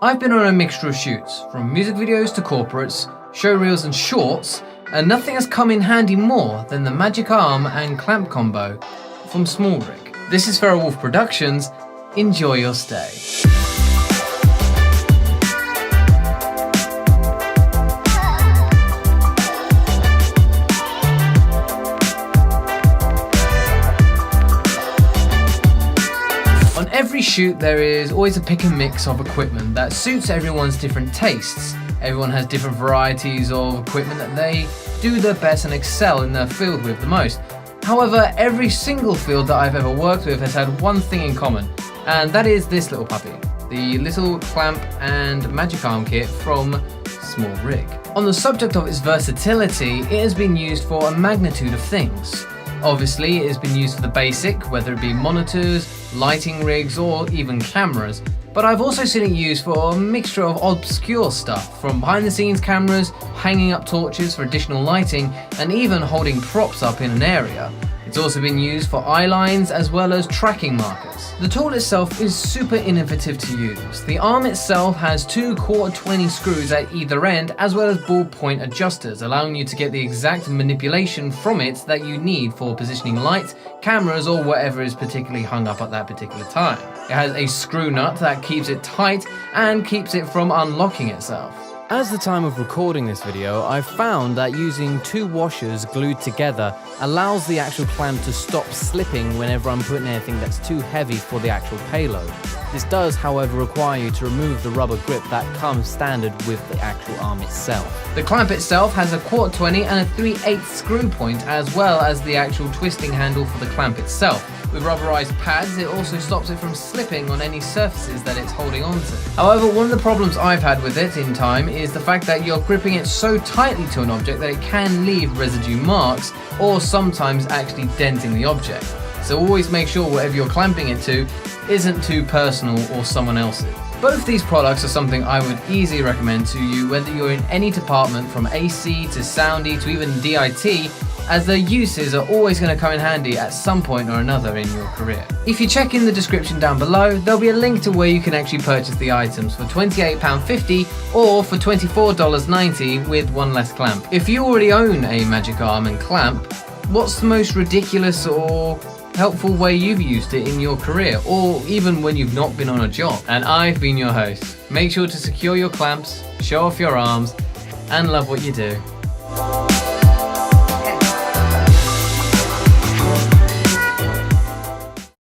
I've been on a mixture of shoots, from music videos to corporates, show reels and shorts, and nothing has come in handy more than the magic arm and clamp combo from Small Rig. This is Feral Wolf Productions. Enjoy your stay. On every shoot there is always a pick and mix of equipment that suits everyone's different tastes. Everyone has different varieties of equipment that they do their best and excel in their field with the most. However, every single field that I've ever worked with has had one thing in common, and that is this little puppy, the little clamp and magic arm kit from Small Rig. On the subject of its versatility, it has been used for a magnitude of things. Obviously, it has been used for the basic, whether it be monitors, lighting rigs, or even cameras. But I've also seen it used for a mixture of obscure stuff, from behind the scenes cameras, hanging up torches for additional lighting, and even holding props up in an area. It's also been used for eye lines as well as tracking markers. The tool itself is super innovative to use. The arm itself has two 1/4-20 screws at either end as well as ball point adjusters, allowing you to get the exact manipulation from it that you need for positioning lights, cameras, or whatever is particularly hung up at that particular time. It has a screw nut that keeps it tight and keeps it from unlocking itself. At the time of recording this video, I've found that using two washers glued together allows the actual clamp to stop slipping whenever I'm putting anything that's too heavy for the actual payload. This does, however, require you to remove the rubber grip that comes standard with the actual arm itself. The clamp itself has a 1/4-20 and a 3/8 screw point, as well as the actual twisting handle for the clamp itself. With rubberized pads, it also stops it from slipping on any surfaces that it's holding onto. However, one of the problems I've had with it in time is the fact that you're gripping it so tightly to an object that it can leave residue marks, or sometimes actually denting the object. So always make sure whatever you're clamping it to isn't too personal or someone else's. Both these products are something I would easily recommend to you, whether you're in any department from AC to Soundy to even DIT, as their uses are always going to come in handy at some point or another in your career. If you check in the description down below, there'll be a link to where you can actually purchase the items for £28.50 or for $24.90 with one less clamp. If you already own a magic arm and clamp, what's the most ridiculous or helpful way you've used it in your career, or even when you've not been on a job? And I've been your host. Make sure to secure your clamps, show off your arms, and love what you do.